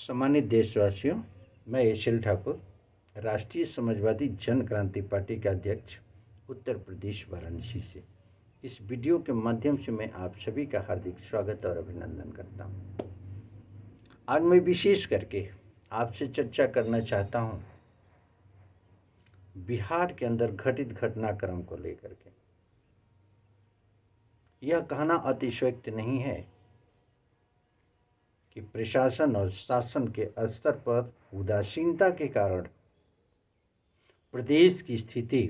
सम्मानित देशवासियों, मैं एशिल ठाकुर, राष्ट्रीय समाजवादी जन क्रांति पार्टी का अध्यक्ष, उत्तर प्रदेश वाराणसी से इस वीडियो के माध्यम से मैं आप सभी का हार्दिक स्वागत और अभिनंदन करता हूं। आज मैं विशेष करके आपसे चर्चा करना चाहता हूं बिहार के अंदर घटित घटनाक्रम को लेकर के। यह कहना अतिशयोक्त नहीं है कि प्रशासन और शासन के स्तर पर उदासीनता के कारण प्रदेश की स्थिति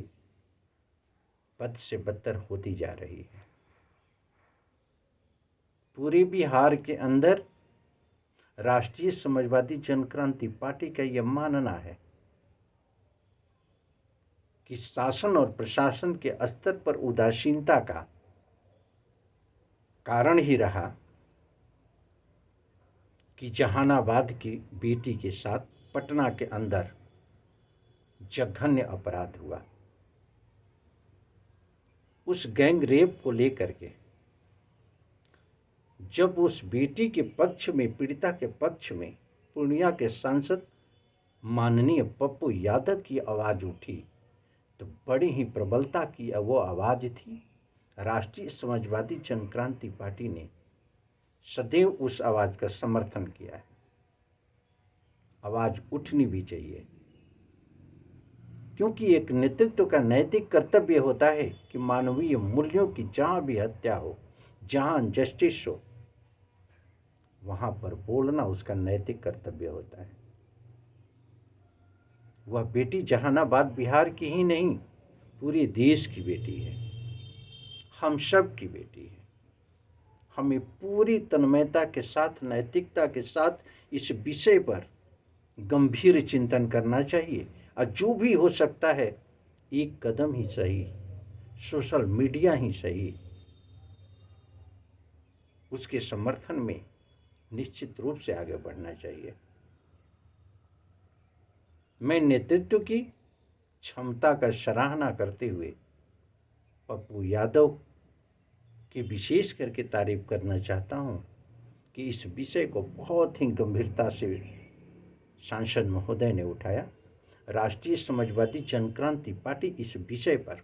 बद से बदतर होती जा रही है। पूरे बिहार के अंदर राष्ट्रीय समाजवादी जन क्रांति पार्टी का यह मानना है कि शासन और प्रशासन के स्तर पर उदासीनता का कारण ही रहा कि जहानाबाद की बेटी के साथ पटना के अंदर जघन्य अपराध हुआ। उस गैंग रेप को लेकर के जब उस बेटी के पक्ष में, पीड़िता के पक्ष में पूर्णिया के सांसद माननीय पप्पू यादव की आवाज उठी तो बड़ी ही प्रबलता की वो आवाज थी। राष्ट्रीय समाजवादी जन क्रांति पार्टी ने सदैव उस आवाज का समर्थन किया है। आवाज उठनी भी चाहिए, क्योंकि एक नेतृत्व का नैतिक कर्तव्य होता है कि मानवीय मूल्यों की जहां भी हत्या हो, जहां जस्टिस हो, वहां पर बोलना उसका नैतिक कर्तव्य होता है। वह बेटी जहानाबाद बिहार की ही नहीं, पूरे देश की बेटी है, हम सब की बेटी है। हमें पूरी तन्मयता के साथ, नैतिकता के साथ इस विषय पर गंभीर चिंतन करना चाहिए और जो भी हो सकता है, एक कदम ही सही, सोशल मीडिया ही सही, उसके समर्थन में निश्चित रूप से आगे बढ़ना चाहिए। मैं नेतृत्व की क्षमता का सराहना करते हुए पप्पू यादव की विशेष करके तारीफ करना चाहता हूं कि इस विषय को बहुत ही गंभीरता से सांसद महोदय ने उठाया। राष्ट्रीय समाजवादी जन क्रांति पार्टी इस विषय पर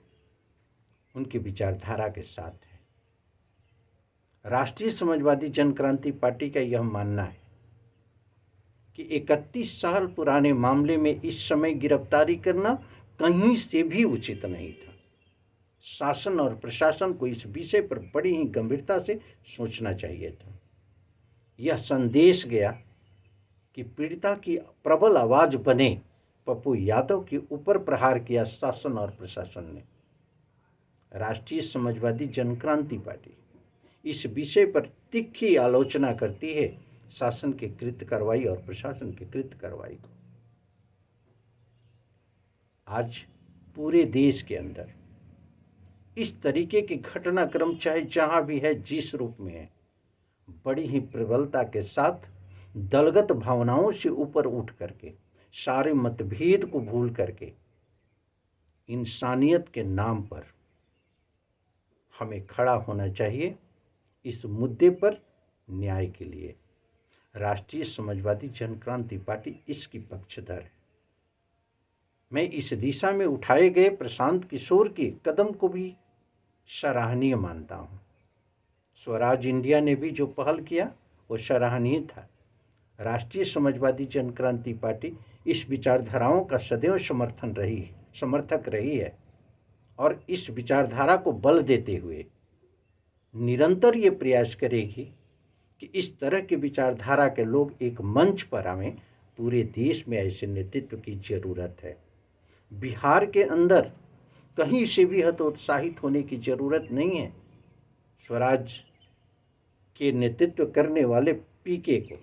उनकी विचारधारा के साथ है। राष्ट्रीय समाजवादी जन क्रांति पार्टी का यह मानना है कि 31 साल पुराने मामले में इस समय गिरफ्तारी करना कहीं से भी उचित नहीं था। शासन और प्रशासन को इस विषय पर बड़ी ही गंभीरता से सोचना चाहिए था। यह संदेश गया कि पीड़िता की प्रबल आवाज बने पप्पू यादव के ऊपर प्रहार किया शासन और प्रशासन ने। राष्ट्रीय समाजवादी जन क्रांति पार्टी इस विषय पर तीखी आलोचना करती है शासन के कृत्य कार्रवाई और प्रशासन के कृत्य कार्रवाई को। आज पूरे देश के अंदर इस तरीके के घटनाक्रम चाहे जहां भी है, जिस रूप में है, बड़ी ही प्रबलता के साथ दलगत भावनाओं से ऊपर उठ करके, सारे मतभेद को भूल करके इंसानियत के नाम पर हमें खड़ा होना चाहिए इस मुद्दे पर न्याय के लिए। राष्ट्रीय समाजवादी जन क्रांति पार्टी इसकी पक्षधर है। मैं इस दिशा में उठाए गए प्रशांत किशोर के कदम को भी सराहनीय मानता हूँ। स्वराज इंडिया ने भी जो पहल किया वो सराहनीय था। राष्ट्रीय समाजवादी जन क्रांति पार्टी इस विचारधाराओं का सदैव समर्थक रही है और इस विचारधारा को बल देते हुए निरंतर ये प्रयास करेगी कि इस तरह के विचारधारा के लोग एक मंच पर आवें। पूरे देश में ऐसे नेतृत्व की जरूरत है। बिहार के अंदर कहीं से भी हतोत्साहित होने की जरूरत नहीं है। स्वराज के नेतृत्व करने वाले पीके को,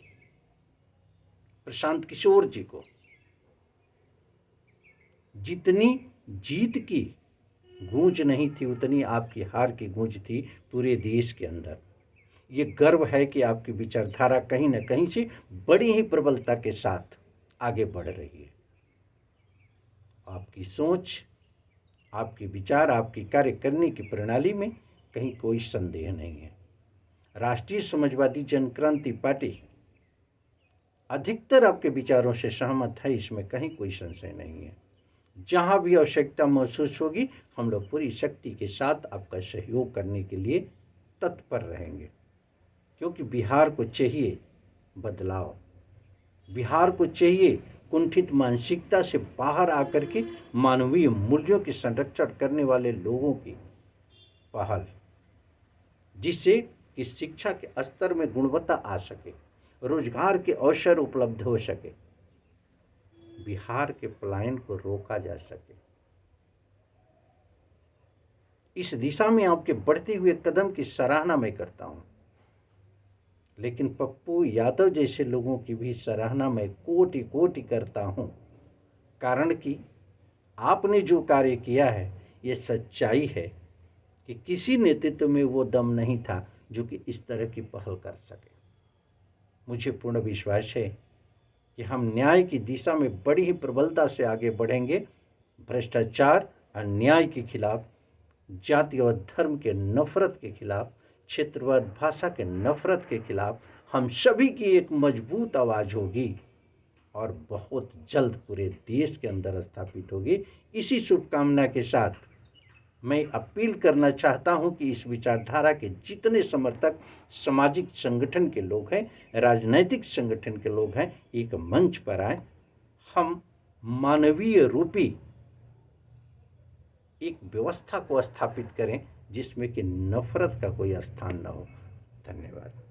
प्रशांत किशोर जी को जितनी जीत की गूंज नहीं थी, उतनी आपकी हार की गूंज थी पूरे देश के अंदर। ये गर्व है कि आपकी विचारधारा कहीं न कहीं से बड़ी ही प्रबलता के साथ आगे बढ़ रही है। आपकी सोच, आपके विचार, आपकी कार्य करने की प्रणाली में कहीं कोई संदेह नहीं है। राष्ट्रीय समाजवादी जन क्रांति पार्टी अधिकतर आपके विचारों से सहमत है, इसमें कहीं कोई संशय नहीं है। जहाँ भी आवश्यकता महसूस होगी हम लोग पूरी शक्ति के साथ आपका सहयोग करने के लिए तत्पर रहेंगे, क्योंकि बिहार को चाहिए बदलाव। बिहार को चाहिए कुंठित मानसिकता से बाहर आकर के मानवीय मूल्यों के संरक्षण करने वाले लोगों की पहल, जिससे कि शिक्षा के स्तर में गुणवत्ता आ सके, रोजगार के अवसर उपलब्ध हो सके, बिहार के पलायन को रोका जा सके। इस दिशा में आपके बढ़ते हुए कदम की सराहना मैं करता हूं, लेकिन पप्पू यादव जैसे लोगों की भी सराहना मैं कोटि कोटि करता हूं, कारण कि आपने जो कार्य किया है ये सच्चाई है कि किसी नेतृत्व में वो दम नहीं था जो कि इस तरह की पहल कर सके। मुझे पूर्ण विश्वास है कि हम न्याय की दिशा में बड़ी ही प्रबलता से आगे बढ़ेंगे। भ्रष्टाचार, अन्याय के खिलाफ, जाति और धर्म के नफरत के खिलाफ, क्षेत्रवाद भाषा के नफरत के खिलाफ हम सभी की एक मजबूत आवाज़ होगी और बहुत जल्द पूरे देश के अंदर स्थापित होगी। इसी शुभकामना के साथ मैं अपील करना चाहता हूं कि इस विचारधारा के जितने समर्थक सामाजिक संगठन के लोग हैं, राजनैतिक संगठन के लोग हैं, एक मंच पर आए, हम मानवीय रूपी एक व्यवस्था को स्थापित करें जिसमें कि नफरत का कोई स्थान न हो। धन्यवाद।